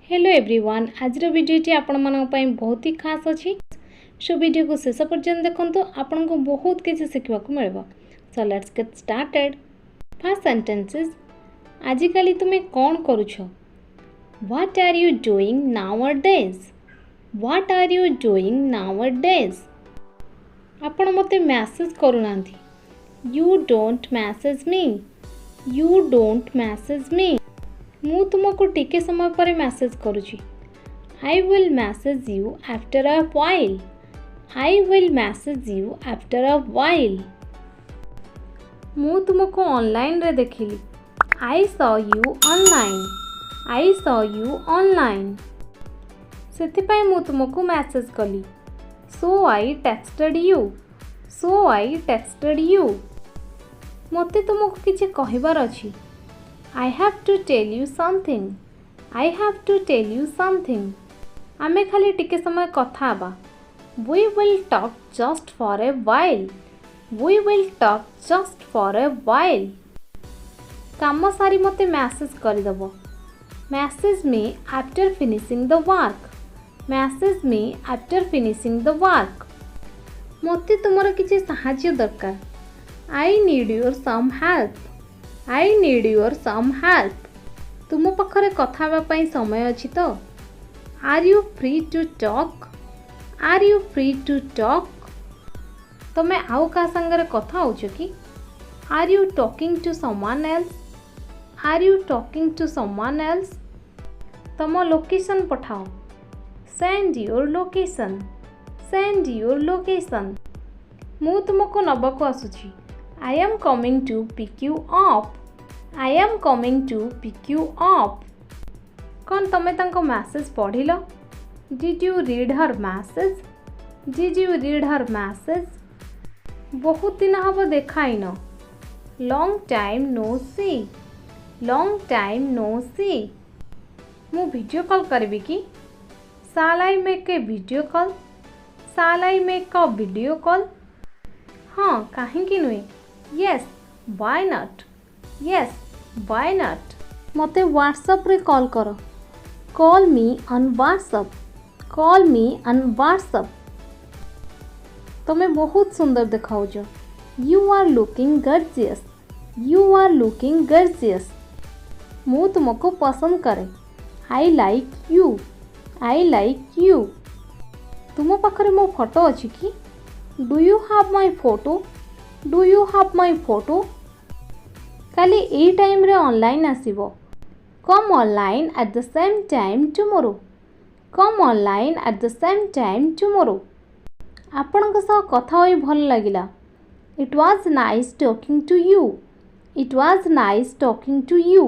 Hello everyone आज वीडियोटी आपण मानक पई बहुत ही खास अछि सो वीडियो को शेष पर्यंत देखंतु आपन को बहुत किछि सिखबा को मिलबो so let's get started first sentences आजिकाली तुमे कोन करूछो what are you doing nowadays what are you doing nowadays आपण मते मैसेज करूनांती you don't message me you don't message me मु तुमको टिके समय पर मैसेज करुची I will message you after a while I will message you after a while मु तुमको ऑनलाइन रे देखिली I saw you online I saw you online सेतिपाई मु तुमको मैसेज कली so I texted you so I texted you मते तुमको किछि कहिबार अछि I have to tell you something. I have to tell you something. आमे खाली टिके समय कथा आबा. We will talk just for a while. We will talk just for a while. काम सारी मते मैसेज करि दबो. Message me after finishing the work. Message me after finishing the work. मते तुमरा किछि सहाय्य दरकार. I need your some help. I need your some help. तुम पाखरे कथा हेबा पई समय अछि तो Are you free to talk? Are you free to talk? तमे आउ का संगरे कथा होछ कि Are you talking to someone else? Are you talking to someone else? तम location Pathao Send your location. Send your location. मु तुमको नबको आसुची I am coming to pick you up. I am coming to pick you up. कौन तमे तांको message पढ़िलो? Did you read her message? Did you read her message? बहुत दिन हबो देखाइन. Long time no see. Long time no see. मु video call करबी कि? Shall I make a video call? Shall I make a video call? हाँ काहे कि नुई? Yes, why not? Yes, why not? मते WhatsApp रे कॉल करो. Call me on WhatsApp. Call me on WhatsApp. तमे बहुत सुंदर देखाउजो. You are looking gorgeous. You are looking gorgeous. मु तुमको पसंद करे. I like you. I like you. तुम पाखरे मो फोटो अछि कि? Do you have my photo? Do you have my photo? Kali A time रे online आसीबो. Come online at the same time tomorrow. Come online at the same time tomorrow. आपनक सह कथा होई भल लागिला. It was nice talking to you. It was nice talking to you.